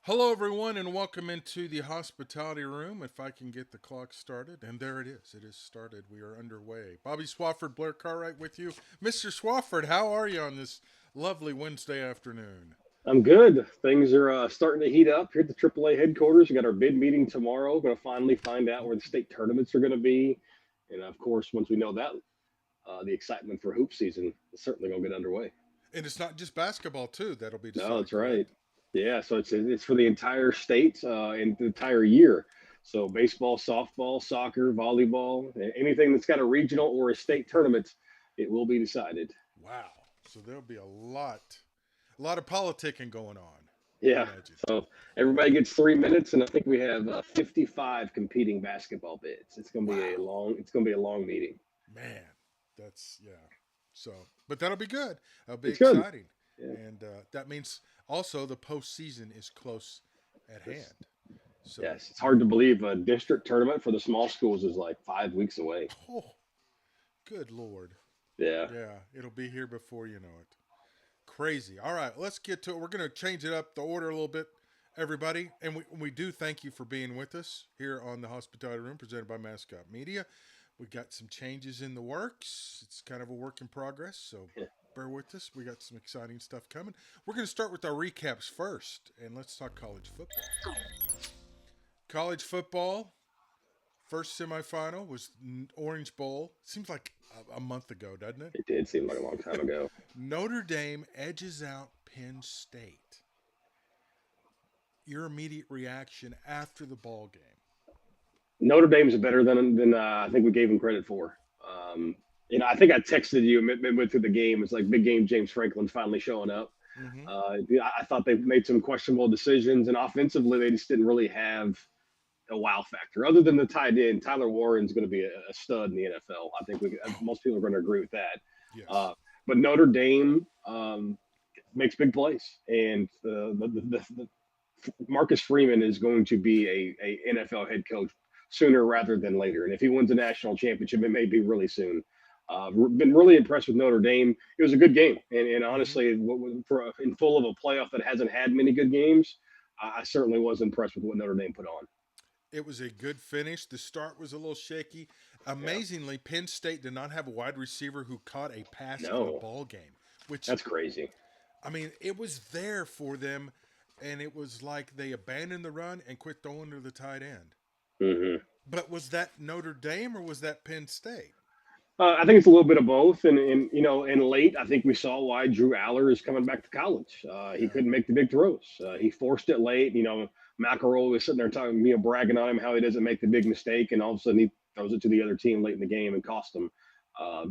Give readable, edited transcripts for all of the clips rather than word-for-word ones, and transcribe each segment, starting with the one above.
Hello, everyone, and welcome into the hospitality room. If I can get the clock started, and there it is. It is started. We are underway. Bobby Swofford, Blair Cartwright with you. Mr. Swofford, how are you on this lovely Wednesday afternoon? I'm good. Things are starting to heat up here at the AAA headquarters. We got our bid meeting tomorrow. Going to finally find out where the state tournaments are going to be, and of course, once we know that, the excitement for hoop season is certainly going to get underway. And it's not just basketball, too, that'll be No, decided, that's right. correct? Yeah, so it's for the entire state and the entire year. So baseball, softball, soccer, volleyball, anything that's got a regional or a state tournament, it will be decided. Wow. So there'll be a lot of politicking going on, I Yeah. imagine. So everybody gets 3 minutes, and I think we have 55 competing basketball bids. It's going to be a Wow. long. It's going to be a long meeting. Man, yeah. So, but that'll be good. That'll be It's good. exciting. Yeah. And that means also the postseason is close at It's, hand. So yes. It's we, hard to believe a district tournament for the small schools is like 5 weeks away. oh, good Lord. Yeah. Yeah, it'll be here before you know it. Crazy. All right, let's get to it. We're going to change it up the order a little bit, everybody. And we do thank you for being with us here on the Hospitality Room presented by Mascot Media. We got some changes in the works. It's kind of a work in progress, so Yeah. bear with us. We got some exciting stuff coming. We're going to start with our recaps first, and let's talk college football. College football, first semifinal was Orange Bowl. Seems like a month ago, doesn't It did seem like a long time it? ago. Notre Dame edges out Penn State. Your immediate reaction after the ball game? Notre Dame's better than I think we gave them credit for. I think I texted you midway through the game. It's like big game. James Franklin's finally showing up. Mm-hmm. I thought they made some questionable decisions, and offensively, they just didn't really have a wow factor. Other than the tight end, Tyler Warren's going to be a stud in the NFL. I think Oh, most people are going to agree with that. yes. Uh, but Notre Dame makes big plays, and Marcus Freeman is going to be a NFL head coach sooner rather than later. And if he wins a national championship, it may be really soon. Been really impressed with Notre Dame. It was a good game, and Mm-hmm. honestly, in full of a playoff that hasn't had many good games, I certainly was impressed with what Notre Dame put on. It was a good finish. The start was a little shaky. Yeah, Amazingly, Penn State did not have a wide receiver who caught a pass in a no, ball game, which, that's crazy. I mean, it was there for them, and it was like they abandoned the run and quit throwing to the tight end. Hmm. But was that Notre Dame or was that Penn State? I think it's a little bit of both, and late, I think we saw why Drew Aller is coming back to college. He Yeah. couldn't make the big throws. He forced it late. McElroy was sitting there talking, bragging on him how he doesn't make the big mistake, and all of a sudden he throws it to the other team late in the game and cost them.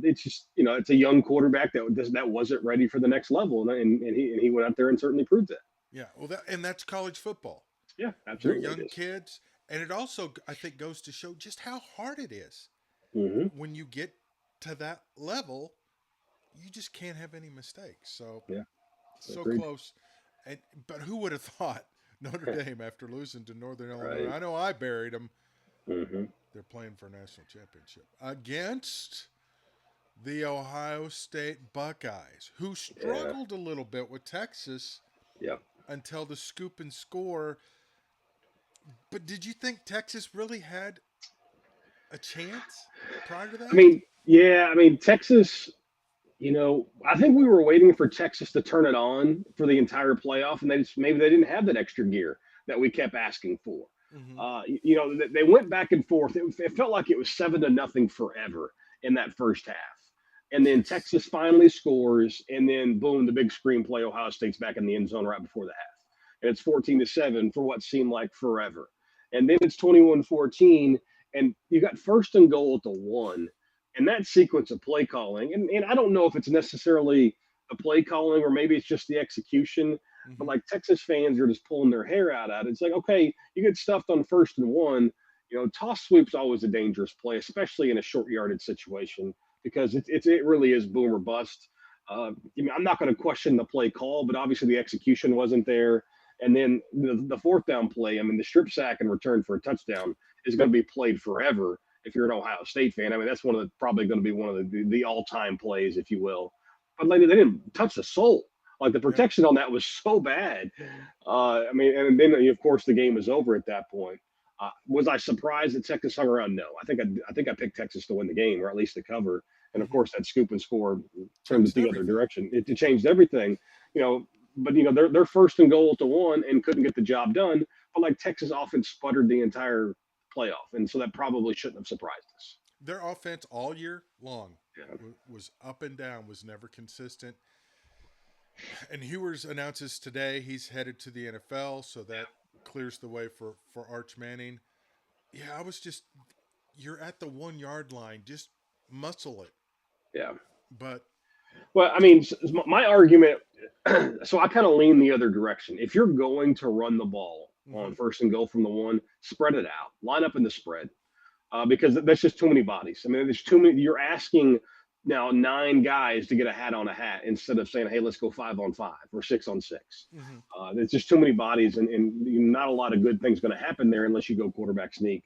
It's just, it's a young quarterback that wasn't ready for the next level, and he went out there and certainly proved that. Yeah. Well, and that's college football. Yeah, They're absolutely it young is. kids, and it also I think goes to show just how hard it is Hmm. when you get to that level. You just can't have any mistakes. So Yeah, so agreed. close, and but who would have thought Notre Dame after losing to Northern Illinois? Right. I know I buried them. Hmm. They're playing for a national championship against the Ohio State Buckeyes, who Yeah. struggled a little bit with Texas Yeah. until the scoop and score. But did you think Texas really had a chance prior to I that? mean, yeah. I mean, Texas. I think we were waiting for Texas to turn it on for the entire playoff, and maybe they didn't have that extra gear that we kept asking for. Mm-hmm. They went back and forth. It felt like it was 7-0 forever in that first half, and then Yes. Texas finally scores, and then boom, the big screenplay. Ohio State's back in the end zone right before the half, and it's 14-7 for what seemed like forever, and then it's 21-14, and you got first and goal at the one, and that sequence of play calling, and I don't know if it's necessarily the play calling or maybe it's just the execution, but Mm-hmm. like Texas fans are just pulling their hair out at it. It's like, okay, you get stuffed on first and one. Toss sweep's always a dangerous play, especially in a short yardage situation, because it really is boom or bust. I'm not going to question the play call, but obviously the execution wasn't there. And then the fourth down play, I mean, the strip sack and return for a touchdown is going to be played forever if you're an Ohio State fan. I mean, that's probably going to be one of the all time plays, if you will. But like, they didn't touch the soul Like the Yeah. protection on that was so bad. I mean, and then of course the game is over at that point. Was I surprised that Texas hung around? No. I think I picked Texas to win the game or at least to cover. And of Hmm. course that scoop and score turned it Changed the other everything. direction. It changed everything. You know, but they're first and goal to one and couldn't get the job done. But like Texas offense sputtered the entire playoff, and so that probably shouldn't have surprised us. Their offense all year long Yeah. was up and down, was never consistent. And Hewers announces today he's headed to the NFL, so that clears the way for Arch Manning. Yeah, I was just you're at the 1 yard line, just muscle it. Yeah. But Well, I mean, my argument. So I kind of lean the other direction. If you're going to run the ball mm-hmm, on first and goal from the one, spread it out. Line up in the spread. Because that's just too many bodies. I mean, there's too many. You're asking now 9 guys to get a hat on a hat instead of saying, "Hey, let's go 5-on-5 or 6-on-6." mm-hmm. There's just too many bodies, and not a lot of good things going to happen there unless you go quarterback sneak.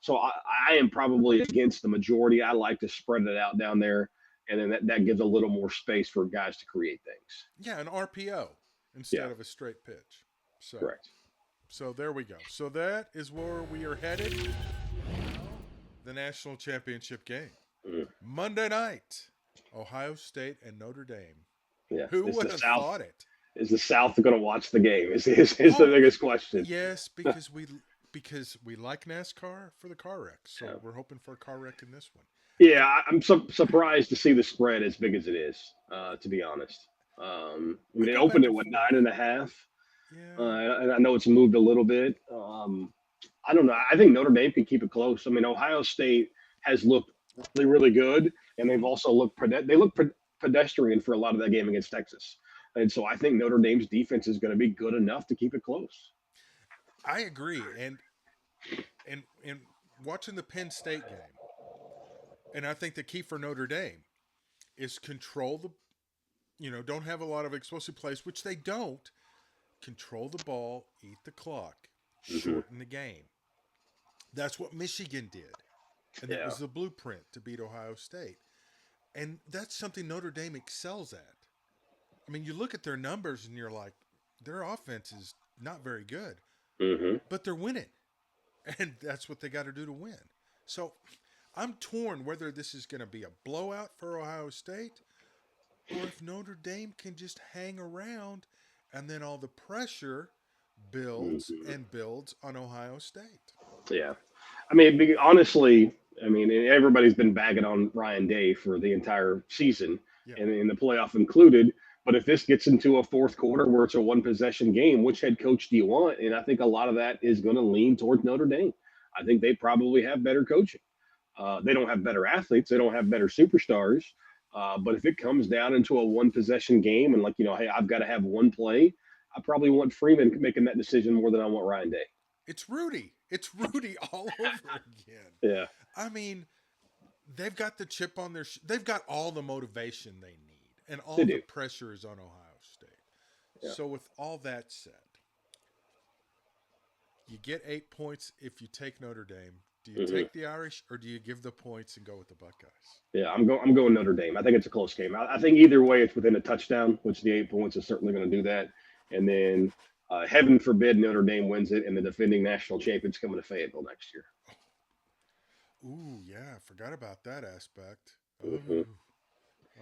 So I am probably against the majority. I like to spread it out down there, and then that gives a little more space for guys to create things. Yeah, an RPO Yeah, instead of a straight pitch. So correct. so there we go. So that is where we are headed. Now, the national championship game. Mm, Monday night, Ohio State and Notre Dame. yeah, Who would have thought it? is the South going to watch the game? Is the Oh, biggest question. yes, because we like NASCAR for the car wreck. So Yeah. we're hoping for a car wreck in this one. Yeah, And I'm surprised to see the spread as big as it is. To be honest, I we mean, it go opened back at and what forth. 9.5, Yeah. and I know it's moved a little bit. I don't know. I think Notre Dame can keep it close. I mean, Ohio State has looked really, really good, and they've Hmm. also looked they look pedestrian for a lot of that game against Texas, and so I think Notre Dame's defense is going to be good enough to keep it close. I agree. And watching the Penn State game, and I think the key for Notre Dame is control the don't have a lot of explosive plays, which they don't. Control the ball, eat the clock, Hmm. shorten the game. That's what Michigan did. And that Yeah, was the blueprint to beat Ohio State. And that's something Notre Dame excels at. I mean, you look at their numbers and you're like, their offense is not very good, hmm but they're winning. And that's what they got to do to win. So I'm torn whether this is going to be a blowout for Ohio State or if Notre Dame can just hang around and then all the pressure builds hmm and builds on Ohio State. yeah. I mean, honestly, I mean, everybody's been bagging on Ryan Day for the entire season, Yeah. and in the playoff included. But if this gets into a fourth quarter where it's a one possession game, which head coach do you want? And I think a lot of that is going to lean towards Notre Dame. I think they probably have better coaching. They don't have better athletes. They don't have better superstars. But if it comes down into a one possession game and like, hey, I've got to have one play, I probably want Freeman making that decision more than I want Ryan Day. It's Rudy. It's Rudy all over again. Yeah, I mean, they've got the chip on their they've got all the motivation they need and they all the do. pressure is on Ohio State. Yeah. So with all that said, you get 8 points if you take Notre Dame. Do you hmm take the Irish or do you give the points and go with the Buckeyes? Yeah, I'm going Notre Dame. I think it's a close game. I think either way, it's within a touchdown, which the 8 points is certainly going to do that. And then, heaven forbid, Notre Dame wins it, and the defending national champions coming to Fayetteville next year. Ooh, yeah, forgot about that aspect. Hmm. Ooh,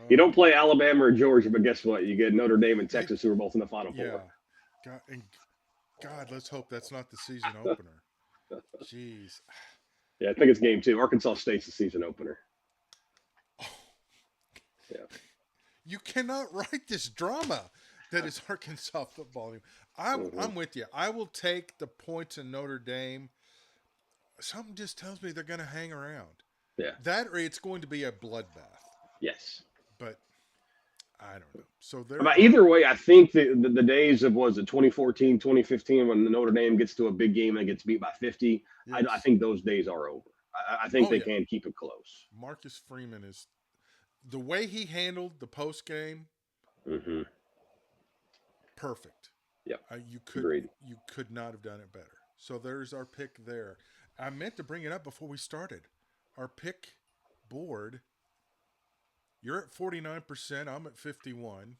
You don't oh, play Alabama or Georgia, but guess what? You get Notre Dame and you, Texas, who are both in the Final yeah, Four. God, let's hope that's not the season opener. Jeez, Yeah, I think it's game two. Arkansas State's the season opener. oh, Yeah. you cannot write this drama that is Arkansas football. Hmm. I'm with you. I will take the points in Notre Dame. Something just tells me they're going to hang around. Yeah. That or it's going to be a bloodbath. Yes. But I don't know. So there But are. either way, I think the days of was it 2014, 2015 when the Notre Dame gets to a big game and gets beat by 50, I Yes. think those days are over. I think Oh they yeah. can keep it close. Marcus Freeman is the way he handled the post game. Hmm. Perfect. Yep. You could Agreed. you could not have done it better. So there's our pick there. I meant to bring it up before we started. Our pick board. You're at 49%. I'm at 51.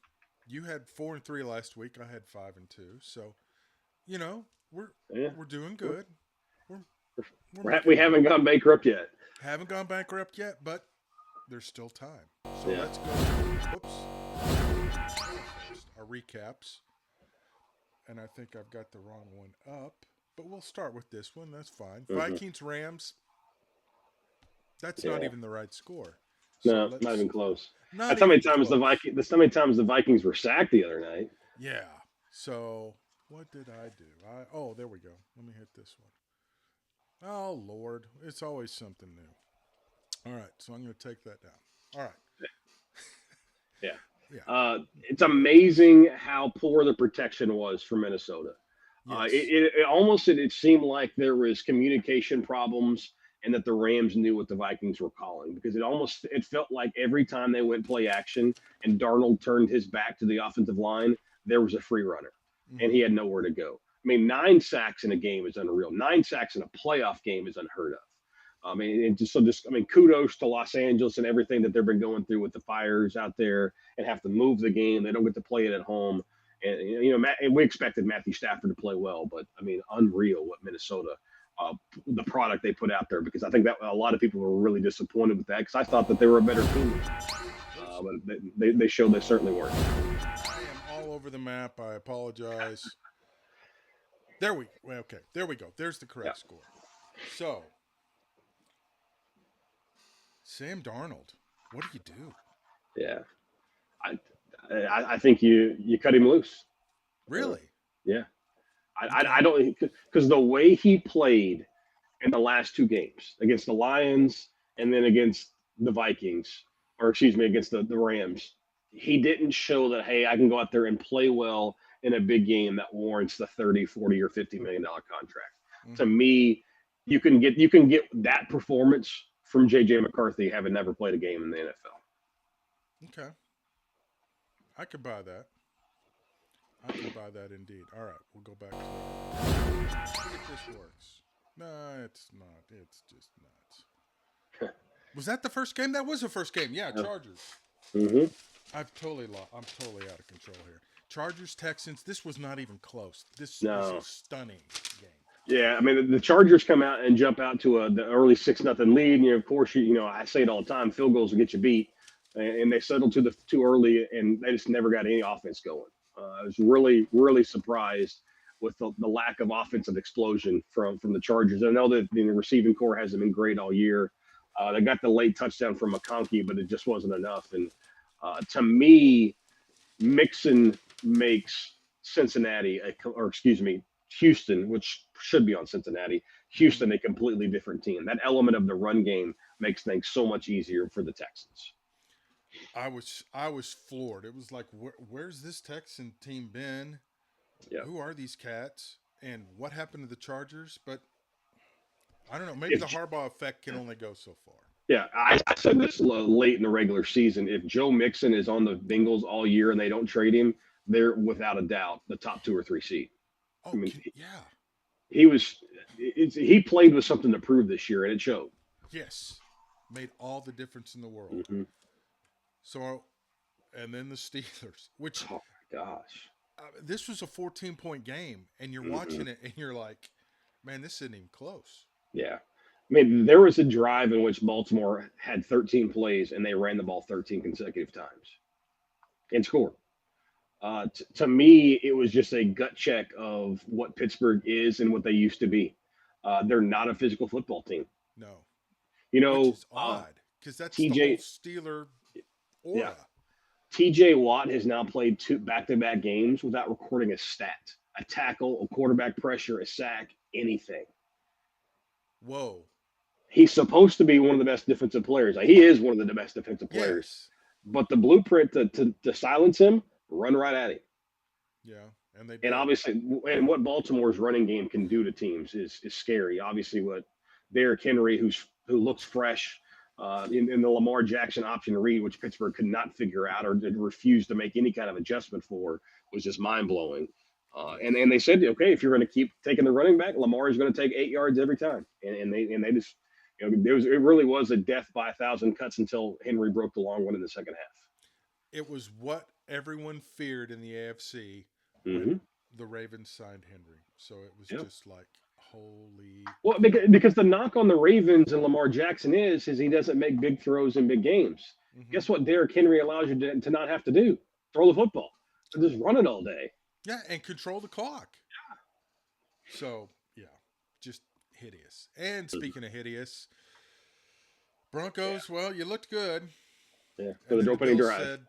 You had 4-3 last week. I had 5-2. So you know we're Yeah, we're doing we're, good. We're we're we making money. haven't gone bankrupt yet. Haven't gone bankrupt yet, but there's still time. So Yeah. let's go. Whoops. First, our recaps, and I think I've got the wrong one up. But we'll start with this one. That's fine. Hmm. Vikings Rams. That's not Yeah. even the right score. So No, not let's even close. not That's how many even times close. That's how many times the Vikings were sacked the other night. Yeah. So what did I do? Oh, there we go. Let me hit this one. Oh Lord, it's always something new. All right, so I'm going to take that down. All right. Yeah. Yeah. It's No comments. amazing how poor the protection was for Minnesota. Yes. It almost it seemed like there was communication problems and that the Rams knew what the Vikings were calling because it felt like every time they went play action and Darnold turned his back to the offensive line, there was a free runner and Mm-hmm. he had nowhere to go. I mean, 9 sacks in a game is unreal. 9 sacks in a playoff game is unheard of. I mean, I mean, kudos to Los Angeles and everything that they've been going through with the fires out there and have to move the game. They don't get to play it at home. And and we expected Matthew Stafford to play well, but I mean, unreal what Minnesota, the product they put out there. Because I think that a lot of people were really disappointed with that because I thought that they were a better team, Oops. but Yep. they showed they certainly weren't. I am all over the map. I apologize. There we okay. There we go. There's the Yeah, correct score. So Sam Darnold, what do you do? yeah. I I think you cut him loose. Uh, Really? yeah, I Okay. don't because the way he played in the last 2 games against the Lions and then against the Vikings, or excuse me, against the Rams. He didn't show that, hey, I can go out there and play well in a big game that warrants the 30, 40, or $50 million contract. To Mm-hmm. me, you can get that performance from JJ McCarthy having never played a game in the NFL. Okay. I could buy that. I can buy that indeed. All right, we'll go back to our. See if this works. No, it's not. It's just nuts. Was that the first game? That was the first game. Yeah, Chargers. Mm-hmm. I've totally lost. I'm totally out of control here. Chargers Texans. This was not even close. This was a No. stunning game. Yeah, I mean the Chargers come out and jump out to the early 6-0 lead, and of course I say it all the time, field goals will get you beat, and they settled to the too early, and they just never got any offense going. I was really surprised with the lack of offensive explosion from the Chargers. I know that the receiving core hasn't been great all year. They got the late touchdown from McConkey, but it just wasn't enough. And to me, Mixon makes Cincinnati, or excuse me, Houston, which should be on Cincinnati, Mm-hmm. Houston a completely different team. That element of the run game makes things so much easier for the Texans. I was floored. It was like, where's this Texan team been? Yeah. Who are these cats? And what happened to the Chargers? But I don't know. Maybe If the Harbaugh effect can only go so far. yeah, I said this late in the regular season. If Joe Mixon is on the Bengals all year and they don't trade him, they're without a doubt the top 2 or 3 seed. I Oh, mean, yeah. he was he played with something to prove this year, and it showed. Yes. Made all the difference in the world. Hmm. So, and then the Steelers, which Oh my gosh. this was a 14-point game, and you're Hmm. watching it and you're like, man, this isn't even close. Yeah. I mean, there was a drive in which Baltimore had 13 plays and they ran the ball 13 consecutive times and scored. To me, it was just a gut check of what Pittsburgh is and what they used to be. They're not a physical football team. No. You Which know, is odd because that's the whole TJ, Steeler yeah, aura. TJ Watt has now played 2 back-to-back games without recording a stat, a tackle, a quarterback pressure, a sack, anything. Whoa. He's supposed to be one of the best defensive players. Like, he is one of the best defensive players. Yes. But the blueprint to silence him, run right at him. Yeah. And they And did. obviously, and what Baltimore's running game can do to teams is scary. Obviously, what Derrick Henry, who looks fresh, in the Lamar Jackson option read, which Pittsburgh could not figure out or did refuse to make any kind of adjustment for, was just mind blowing. And Yes. they said, okay, if you're going to keep taking the running back, Lamar is going to take 8 yards every time. And they just, it really was a death by 1,000 cuts until Henry broke the long one in the second half. It was what everyone feared in the AFC when Hmm. the Ravens signed Henry. So it was Yeah. just like, holy Well, crap. because the knock on the Ravens and Lamar Jackson is he doesn't make big throws in big games. Hmm. Guess what Derrick Henry allows you to not have to do? Throw the football. Just run it all day. Yeah, and control the clock. So, yeah, just hideous. And Mhm. speaking of hideous, Broncos, well, you looked good. Yeah, for And the then the opening Bills drive.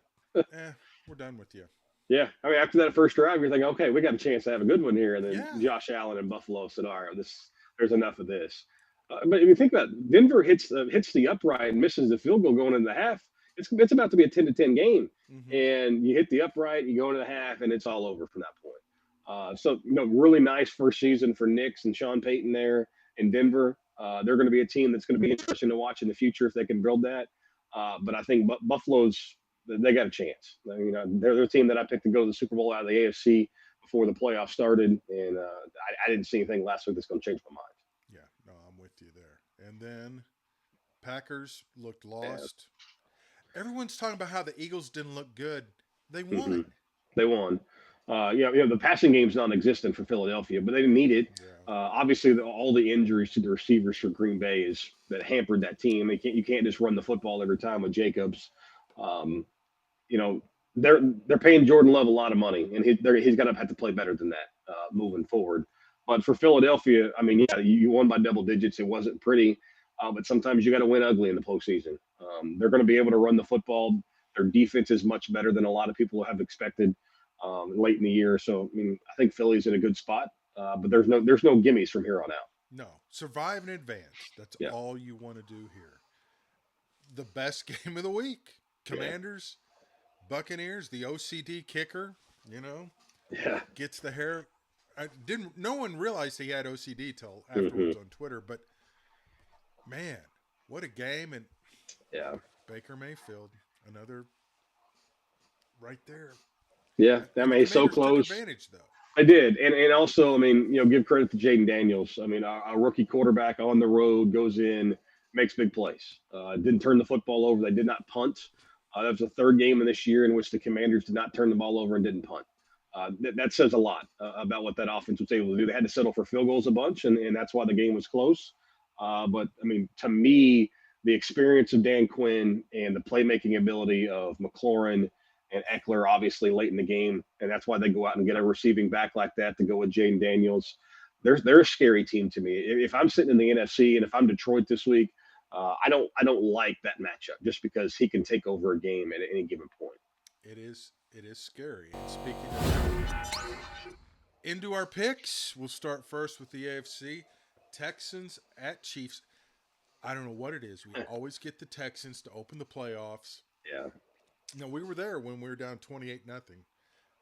said, we're done with you. Yeah, I mean, after that first drive, you're thinking, okay, we got a chance to have a good one here. And then Yeah. Josh Allen and Buffalo said, all right, there's enough of this. But if you think about it, Denver hits the upright and misses the field goal going into the half, it's about to be a 10-10 game. Hmm. And you hit the upright, you go into the half, and it's all over from that point. So, really nice first season for Knicks and Sean Payton there in Denver. They're going to be a team that's going to be interesting to watch in the future if they can build that. But I think Buffalo's they got a chance. They're the team that I picked to go to the Super Bowl out of the AFC before the playoffs started, and I didn't see anything last week that's going to change my mind. Yeah, no, I'm with you there. And then Packers looked Yeah. lost. Everyone's talking about how the Eagles didn't look good. They Hmm. won. They won. The passing game's non-existent for Philadelphia, but they didn't need it. Yeah. Obviously, all the injuries to the receivers for Green Bay is that hampered that team. You can't just run the football every time with Jacobs. Um, you know, they're paying Jordan Love a lot of money, and he's going to have to play better than that moving forward. But for Philadelphia, I mean, yeah, you won by double digits. It wasn't pretty, but sometimes you got to win ugly in the postseason. They're going to be able to run the football. Their defense is much better than a lot of people have expected late in the year. So I mean, I think Philly's in a good spot, but there's no gimmies from here on out. No, survive and advance. That's Yeah, all you want to do here. The best game of the week. yeah, Commanders, Buccaneers, the OCD kicker, you know, yeah. gets the hair. I didn't. No one realized he had OCD till Hmm. afterwards on Twitter. But man, what a game! And Yeah, Baker Mayfield, another right there. yeah. I And the mean, he's so Commanders took close. advantage, though. I did, and also, I mean, give credit to Jaden Daniels. I mean, a rookie quarterback on the road goes in, makes big plays. Didn't turn the football over. They did not punt. That was the third game in this year in which the Commanders did not turn the ball over and didn't punt. That says a lot about what that offense was able to do. They had to settle for field goals a bunch, and that's why the game was close. But I mean, to me, the experience of Dan Quinn and the playmaking ability of McLaurin and Eckler obviously late in the game, and that's why they go out and get a receiving back like that to go with Jaden Daniels. They're a scary team to me. If I'm sitting in the NFC and if I'm Detroit this week, I don't like that matchup just because he can take over a game at any given point. It is scary. And speaking of that, into our picks, we'll start first with the AFC. Texans at Chiefs. I don't know what it is. We always get the Texans to open the playoffs. Yeah. No, we were there when we were down 28 nothing.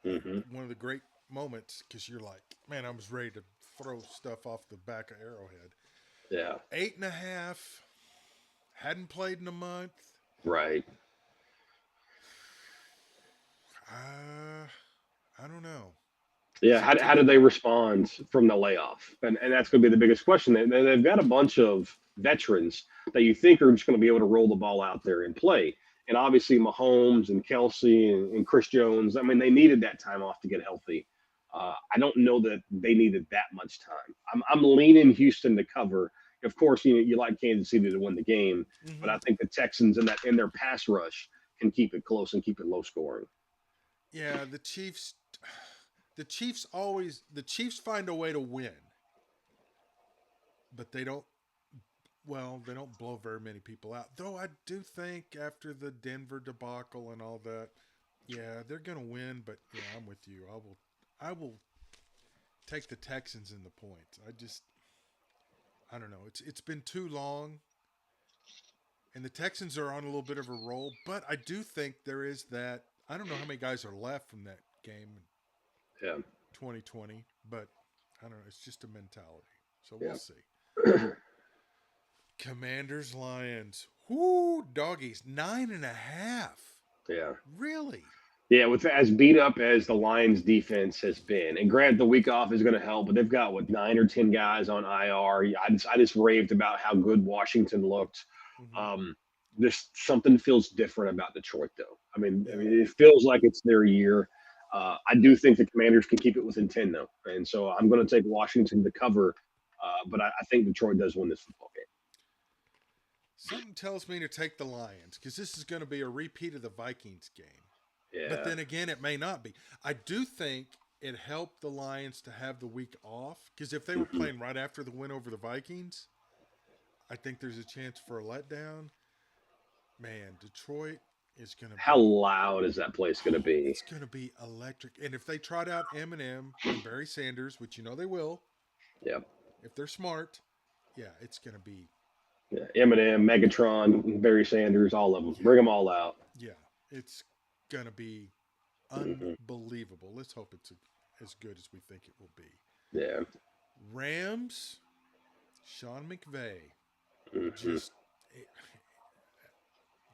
Hmm. One of the great moments because you're like, man, I was ready to throw stuff off the back of Arrowhead. Yeah. 8.5. Hadn't played in a month. Right. Uh, I don't know. Yeah. Is it How too did they respond from the layoff? And that's going to be the biggest question. They've got a bunch of veterans that you think are just going to be able to roll the ball out there and play. And obviously, Mahomes and Kelsey and Chris Jones, I mean, they needed that time off to get healthy. I don't know that they needed that much time. I'm leaning Houston to cover. Of course, you like Kansas City to win the game, but Mm-hmm. I think the Texans in their pass rush can keep it close and keep it low scoring. Yeah, the Chiefs. The Chiefs find a way to win, but they don't. Well, they don't blow very many people out. Though I do think after the Denver debacle and all that, yeah, they're gonna win. But yeah, I'm with you. I will take the Texans in the points. I don't know. It's been too long, and the Texans are on a little bit of a roll. But I do think there is that. I don't know how many guys are left from that game in Yeah, 2020, but I don't know. It's just a mentality. So we'll yeah, see. Commanders Lions. Whoo, doggies. 9.5. yeah. Really? Yeah, with as beat up as the Lions defense has been, and granted the week off is going to help, but they've got what 9 or 10 guys on IR. I just raved about how good Washington looked. Mm-hmm. Um, this something feels different about Detroit though. Yeah. It feels like it's their year. I do think the Commanders can keep it within 10, though. And so I'm going to take Washington to cover, but I think Detroit does win this football game. Something tells me to take the Lions because this is going to be a repeat of the Vikings game. But Yeah. then again, it may not be. I do think it helped the Lions to have the week off because if they were Hmm. playing right after the win over the Vikings, I think there's a chance for a letdown. Man, Detroit is going to How be. loud is that place going to be? It's going to be electric. And if they trot out Eminem and Barry Sanders, which you know they will, Yep. if they're smart, yeah, it's going to be. Yeah. Eminem, Megatron, Barry Sanders, all of them. Yeah, Bring them all out. yeah, it's going to be Hmm. unbelievable. Let's hope it's as good as we think it will be. Yeah. Rams, Sean McVay, Hmm. just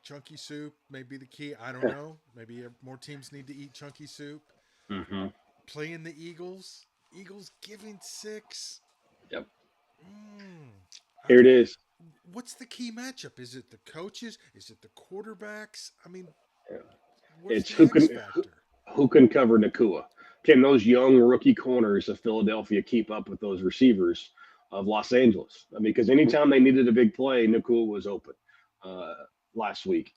chunky soup may be the key. I don't know. Maybe more teams need to eat chunky soup. Hmm. Playing the Eagles, Eagles giving six. Yep. Mm, I Here it mean, is. what's the key matchup? Is it the coaches? Is it the quarterbacks? I mean, Yeah. what's It's the X factor? who can cover Nakua. Can those young rookie corners of Philadelphia keep up with those receivers of Los Angeles? I mean, because anytime they needed a big play, Nakua was open uh, last week.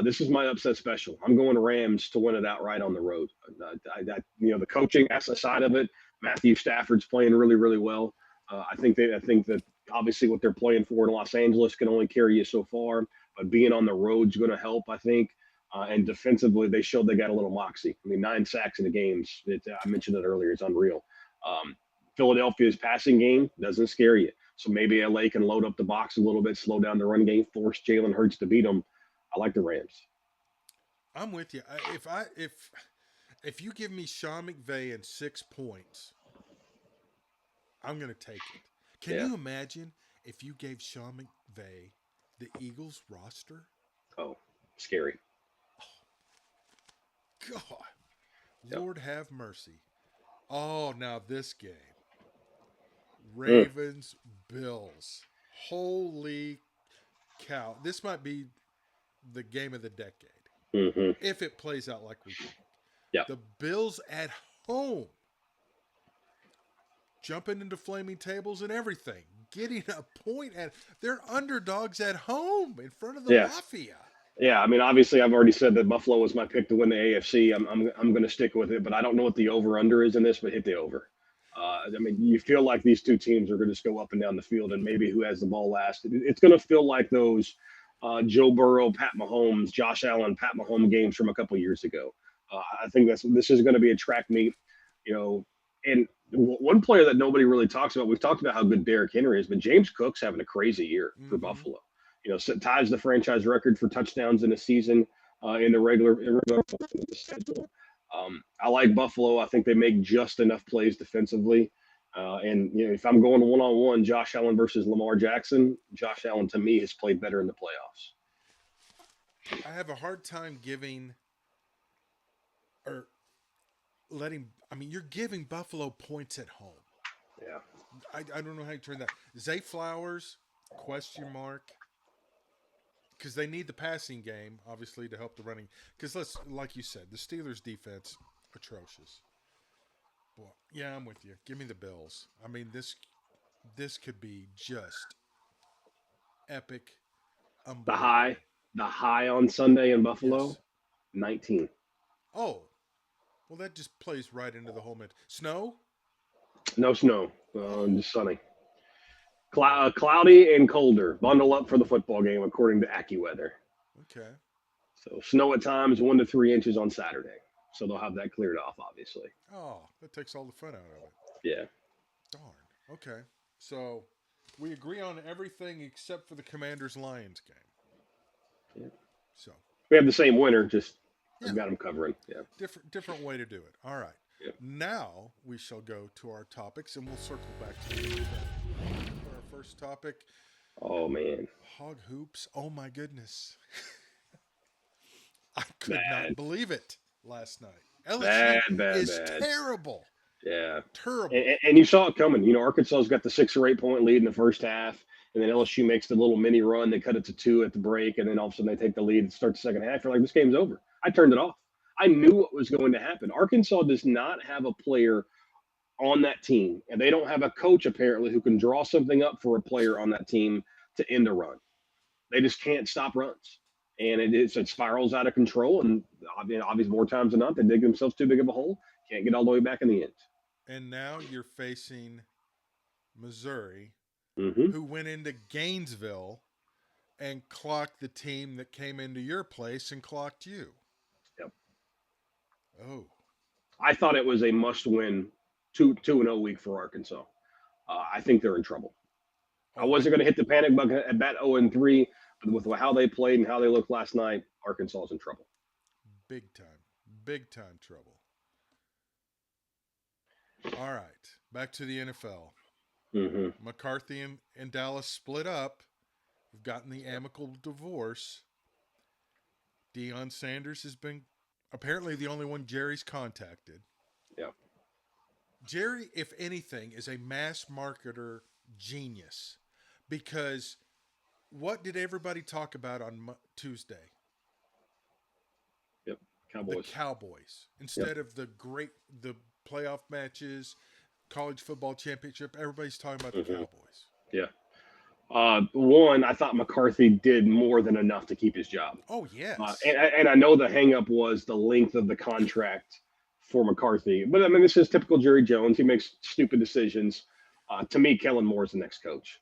This is my upset special. I'm going Rams to win it outright on the road. The coaching side of it, Matthew Stafford's playing really, really well. I think that obviously what they're playing for in Los Angeles can only carry you so far, but being on the road is going to help. I think. And defensively, they showed they got a little moxie. I mean, 9 sacks in the games. I mentioned it earlier. It's unreal. Um, Philadelphia's passing game doesn't scare you. So maybe LA can load up the box a little bit, slow down the run game, force Jalen Hurts to beat them. I like the Rams. I'm with you. If you give me Sean McVay and 6 points, I'm going to take it. Can Yeah. you imagine if you gave Sean McVay the Eagles roster? Oh, scary. God, Yep. Lord have mercy. Oh, now this game. Mm, Ravens, Bills. Holy cow. This might be the game of the decade mm-hmm. if it plays out like we think. Yep. The Bills at home, jumping into flaming tables and everything, getting a point at. They're underdogs at home in front of the Yeah. Mafia. Yeah. I mean, obviously, I've already said that Buffalo was my pick to win the AFC. I'm going to stick with it, but I don't know what the over under is in this, but hit the over. I mean, you feel like these two teams are going to just go up and down the field, and maybe who has the ball last. It's going to feel like those Joe Burrow, Pat Mahomes, Josh Allen, Pat Mahomes games from a couple years ago. I think this is going to be a track meet, you know. And one player that nobody really talks about, we've talked about how good Derrick Henry is, but James Cook's having a crazy year for Mm-hmm. Buffalo. Ties the franchise record for touchdowns in a season in the regular schedule. I like Buffalo. I think they make just enough plays defensively. If I'm going one on one, Josh Allen versus Lamar Jackson, Josh Allen to me has played better in the playoffs. I have a hard time giving or letting. I mean, you're giving Buffalo points at home. Yeah. I don't know how you turn that. Zay Flowers, question mark. Because they need the passing game, obviously, to help the running. Because like you said, the Steelers' defense atrocious. Boy, yeah, I'm with you. Give me the Bills. I mean, this could be just epic, The high, unbelievable. the high on Sunday in Buffalo, Yes. 19. Oh, well, that just plays right into the whole mid. Snow? No snow, Oh, just sunny. oh, Cloudy and colder. Bundle up for the football game, according to AccuWeather. okay. So snow at times, 1 to 3 inches on Saturday. So they'll have that cleared off, obviously. Oh, that takes all the fun out of it. Yeah. Darn. Okay. So we agree on everything except for the Commanders Lions game. Yeah. So We have the same winner, just yeah, I've got them covering. Yeah. different way to do it. All right. Yeah. Now we shall go to our topics, and we'll circle back to the for our first topic. Oh man, Hog hoops. Oh my goodness, I could bad, not believe it last night. LSU bad, bad, is bad. terrible, Yeah. terrible. And you saw it coming. Arkansas's got the 6 or 8 point lead in the first half, and then LSU makes the little mini run. They cut it to 2 at the break, and then all of a sudden they take the lead and start the second half. You're like, this game's over. I turned it off. I knew what was going to happen. Arkansas does not have a player on that team, and they don't have a coach apparently who can draw something up for a player on that team to end a run. They just can't stop runs, and it spirals out of control. And obviously, more times than not, they dig themselves too big of a hole, can't get all the way back in the end. And now you're facing Missouri, Hmm. who went into Gainesville and clocked the team that came into your place and clocked you. Yep. Oh, I thought it was a must-win 2-0 week for Arkansas. I think they're in trouble. I oh, I wasn't going to hit the panic button at bat 0-3, but with how they played and how they looked last night, Arkansas is in trouble. big time trouble. All right, back to the NFL. Hmm. McCarthy and Dallas split up. We've gotten the amicable divorce. Deion Sanders has been apparently the only one Jerry's contacted. Yeah. Jerry, if anything, is a mass marketer genius because what did everybody talk about on Tuesday? Yep. The Cowboys. Cowboys Yep. instead of the playoff matches, college football championship. Everybody's talking about the Hmm. Cowboys. Yeah. One, I thought McCarthy did more than enough to keep his job. Oh Uh, yes, and, and I know the hangup was the length of the contract for McCarthy. But I mean, this is typical Jerry Jones. He makes stupid decisions. To me, Kellen Moore is the next coach.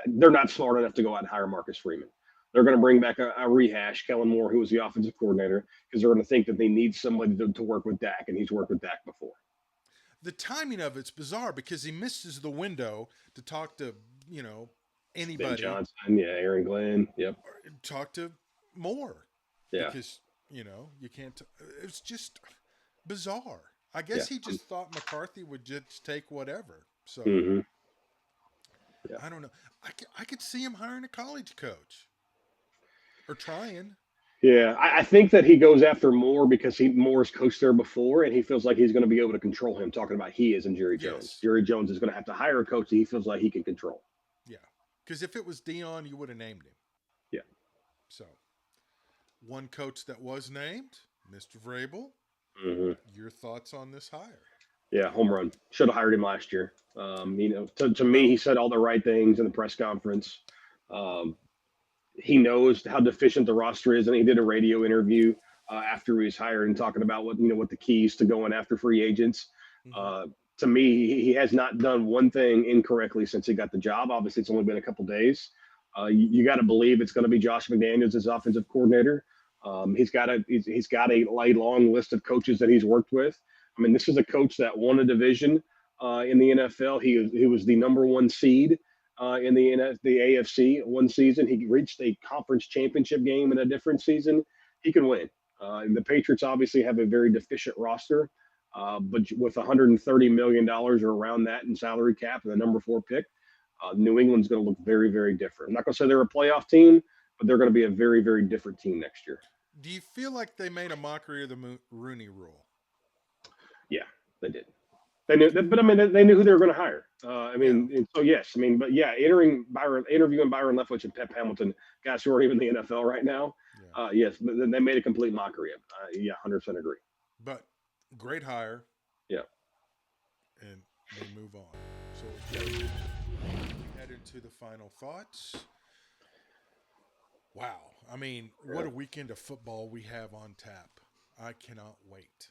They're not smart enough to go out and hire Marcus Freeman. They're going to bring back a rehash, Kellen Moore, who was the offensive coordinator, because they're going to think that they need somebody to work with Dak, and he's worked with Dak before. the timing of it's bizarre because he misses the window to talk to you know Ben anybody Johnson, yeah, Aaron Glenn, yep, or talk to Moore yeah, because you can't. It's just bizarre. I yeah, guess he just thought McCarthy would just take whatever. So hmm, yeah. I don't know. I could see him hiring a college coach or trying. Yeah, I think that he goes after Moore because Moore's coached there before, and he feels like he's going to be able to control him. Talking about he is and Jerry Jones. Yes. Jerry Jones is going to have to hire a coach that he feels like he can control. Yeah. Because if it was Dion, you would have named him. Yeah. So one coach that was named, Mr. Vrabel. Hmm. Your thoughts on this hire? Yeah, home run. Should have hired him last year. To me, Well, he said all the right things in the press conference. Um, he knows how deficient the roster is, and he did a radio interview after he was hired and talking about what the keys to going after free agents. mm-hmm. Uh, to me, he has not done one thing incorrectly since he got the job. Obviously, it's only been a couple days. You got to believe it's going to be Josh McDaniels as offensive coordinator. He's got a long list of coaches that he's worked with. I mean, this is a coach that won a division in the NFL. He was the number one seed in the AFC one season. He reached a conference championship game in a different season. He can win. And the Patriots obviously have a very deficient roster, but with $130 million or around that in salary cap and the number four pick, New England's going to look very, very different. I'm not going to say they're a playoff team, but they're going to be a very, very different team next year. Do you feel like they made a mockery of the Rooney Rule? Yeah, they did. They knew, but I mean, they knew who they were going to hire. I Yeah, mean, and so yes, I mean, but yeah, interviewing Byron Leftwich and Pep Hamilton, guys who aren't even in the NFL right now. yeah. Yes, but then they made a complete mockery of it. Yeah, 100% agree. But great hire, Yeah, and they move on. So as we head into the final thoughts, wow. I mean, what yeah, a weekend of football we have on tap. I cannot wait.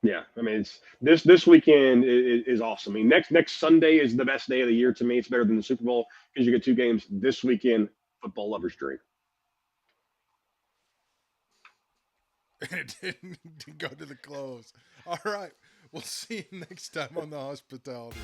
yeah. I mean, it's this weekend is awesome. I mean, next Sunday is the best day of the year to me. It's better than the Super Bowl because you get two games this weekend. Football lovers dream. And it didn't go to the close. All right. We'll see you next time on the hospitality.